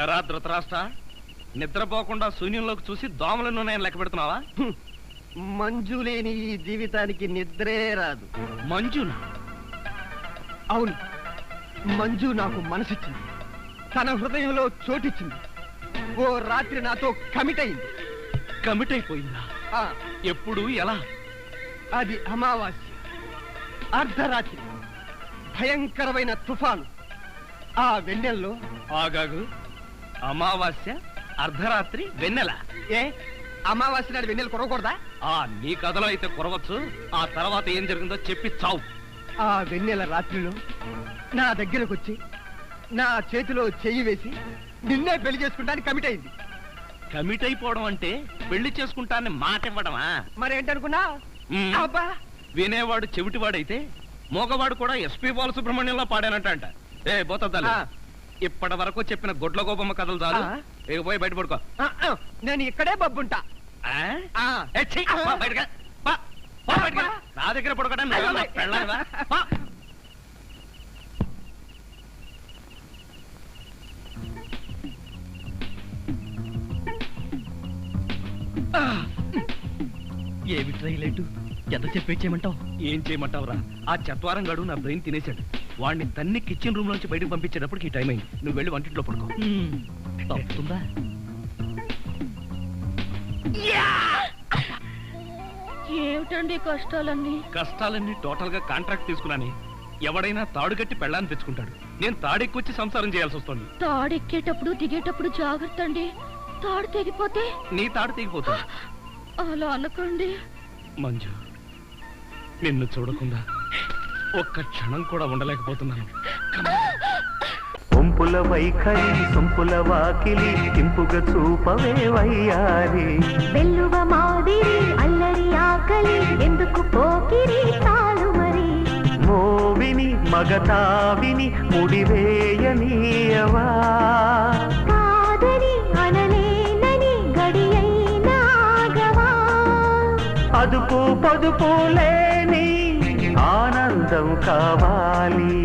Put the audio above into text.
ఎరా ధృతరాష్ట్ర, నిద్రపోకుండా శూన్యంలోకి చూసి దోమలను నేను లెక్క పెడుతున్నావా? మంజు లేని ఈ జీవితానికి నిద్రే రాదు. మంజునా? అవును, మంజు నాకు మనసిచ్చింది, తన హృదయంలో చోటిచ్చింది. ఓ రాత్రి నాతో కమిట్ అయింది. కమిట్ అయిపోయిందా? ఎప్పుడు, ఎలా? అది అమావాస్య, అర్ధరాత్రి, భయంకరమైన తుఫాను. ఆ వెన్నెల్లో ఆగాగు. అమావాస్య, అర్ధరాత్రి, వెన్నెల. ఏ అమావాస్య నాడు వెన్నెల కురవకూడదా? నీ కథలో అయితే కురవచ్చు. ఆ తర్వాత ఏం జరిగిందో చెప్పి చావు. ఆ వెన్నెల రాత్రిలో నా దగ్గరకు వచ్చి నా చేతిలో చెయ్యి వేసి నిన్నే పెళ్లి చేసుకుంటానికి కమిట్ అయింది. కమిట్ అయిపోవడం అంటే పెళ్లి చేసుకుంటానని మాట ఇవ్వడమా? మరేంటనుకున్నా? అబ్బా, వినేవాడు చెవిటివాడైతే మోగవాడు కూడా ఎస్పీ బాలసుబ్రహ్మణ్యంలో పాడానంట. ఏ బోతద్దాలు, ఇప్పటి వరకు చెప్పిన గొడ్ల గోపమ్మ కథలు చాలు. పోయి బయట పడుకో. నేను ఇక్కడే బబ్బుంటా. నా దగ్గర పడుకోవడం పెళ్ళావా? ఏమి ట్రైలెట్ ఎంత చెప్పేయమంటావు? ఏం చేయమంటావురా? ఆ చత్వారం గడు నా బ్రెయిన్ తినేశాడు. వాడిని తన్ని కిచెన్ రూమ్ నుంచి బయటకు పంపించేటప్పటికి ఈ టైం అయింది. నువ్వు వెళ్ళి వంటింట్లో పడుకో. తప్పుతుందా? ఏమిటండి కష్టాలన్నీ టోటల్ గా కాంట్రాక్ట్ తీసుకున్నాని. ఎవడైనా తాడు కట్టి పెళ్ళాన్ని తెచ్చుకుంటాడు. నేను తాడెక్కొచ్చి సంసారం చేయాల్సి వస్తుంది. తాడెక్కేటప్పుడు దిగేటప్పుడు జాగ్రత్త అండి. తాడు తెగిపోతే నీ తాడు తెగిపోతుంది. అలా అనకండి. మంజు, నిన్ను చూడకుండా ఒక్క క్షణం కూడా ఉండలేకపోతున్నాను. ఒంపుల వైఖరి సొంపుల వాకిలి ఇంపుగా చూపవే వయ్యారి. వెల్లువ మాదిరి అల్లరి ఆకలి ఎందుకు పోకిరి తాళు మరి. మోవిని మగతావిని ముడివేయనీయవా. కాదని అనలేనని గడియైనాగవా. అదుపు పొదుపు లేని ఆనందం కావాలి.